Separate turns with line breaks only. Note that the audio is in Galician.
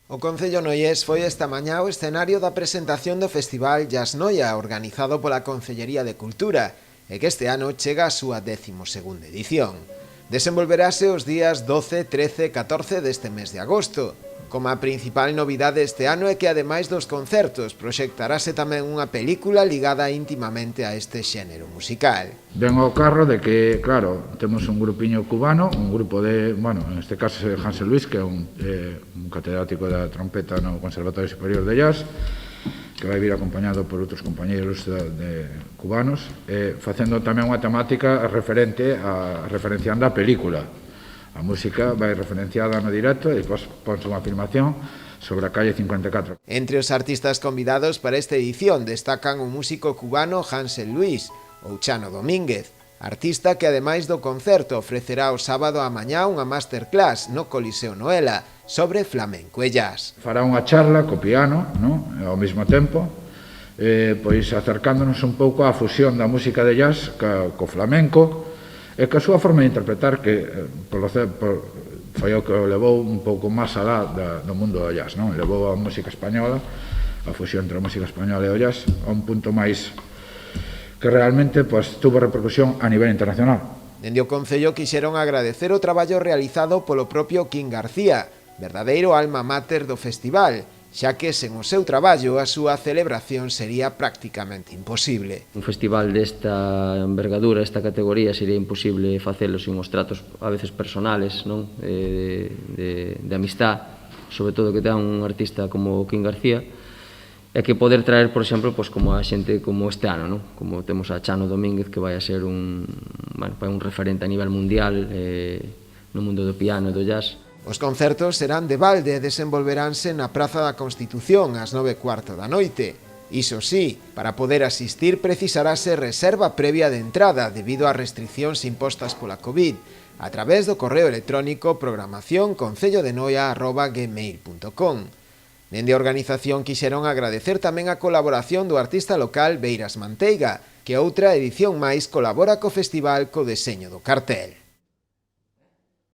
O Concello Noiés foi esta mañá o escenario da presentación do Festival Jazz Noia, organizado pola Concellería de Cultura, e que este ano chega a súa 12ª edición. Desenvolverase os días 12, 13 e 14 deste mes de agosto. Como a principal novidade este ano é que, ademais dos concertos, proxectarase tamén unha película ligada íntimamente a este xénero musical.
Ven ao carro de que, claro, temos un grupiño cubano, un grupo de, bueno, en este caso é Hansel Luis, que é un catedrático da trompeta no Conservatorio Superior de Jazz, que vai vir acompañado por outros compañeros cubanos, facendo tamén unha temática referenciando a película. A música vai referenciada no directo e depois ponse unha filmación sobre a calle 54.
Entre os artistas convidados para esta edición destacan o músico cubano Hansel Luis ou Chano Domínguez, artista que ademais do concerto ofrecerá o sábado á mañá unha masterclass no Coliseo Noela sobre flamenco e jazz.
Fará unha charla co piano, no? Ao mesmo tempo, pois acercándonos un pouco á fusión da música de jazz co flamenco, e que a súa forma de interpretar que foi o que o levou un pouco máis alá do mundo do jazz, non? Levou a música española, a fusión entre a música española e o jazz, a un punto máis que realmente tuvo repercusión a nivel internacional.
Dende o Concello quixeron agradecer o traballo realizado polo propio Quim García, verdadeiro alma mater do festival, xa que sen o seu traballo a súa celebración sería prácticamente imposible.
Un festival desta envergadura, esta categoría, sería imposible facelo sin os tratos a veces personales, non? De amistad, sobre todo que ten un artista como Quim García, e que poder traer, por exemplo, como a xente como este ano, non? Como temos a Chano Domínguez, que vai a ser un referente a nivel mundial no mundo do piano e do jazz.
Os concertos serán de balde e desenvolveránse na Praza da Constitución ás 9:15 da noite. Iso sí, para poder asistir precisarase reserva previa de entrada debido ás restriccións impostas pola COVID a través do correo electrónico programación.concellodenoia@gmail.com. Dende a organización quixeron agradecer tamén a colaboración do artista local Beiras Manteiga, que outra edición máis colabora co festival co deseño do cartel.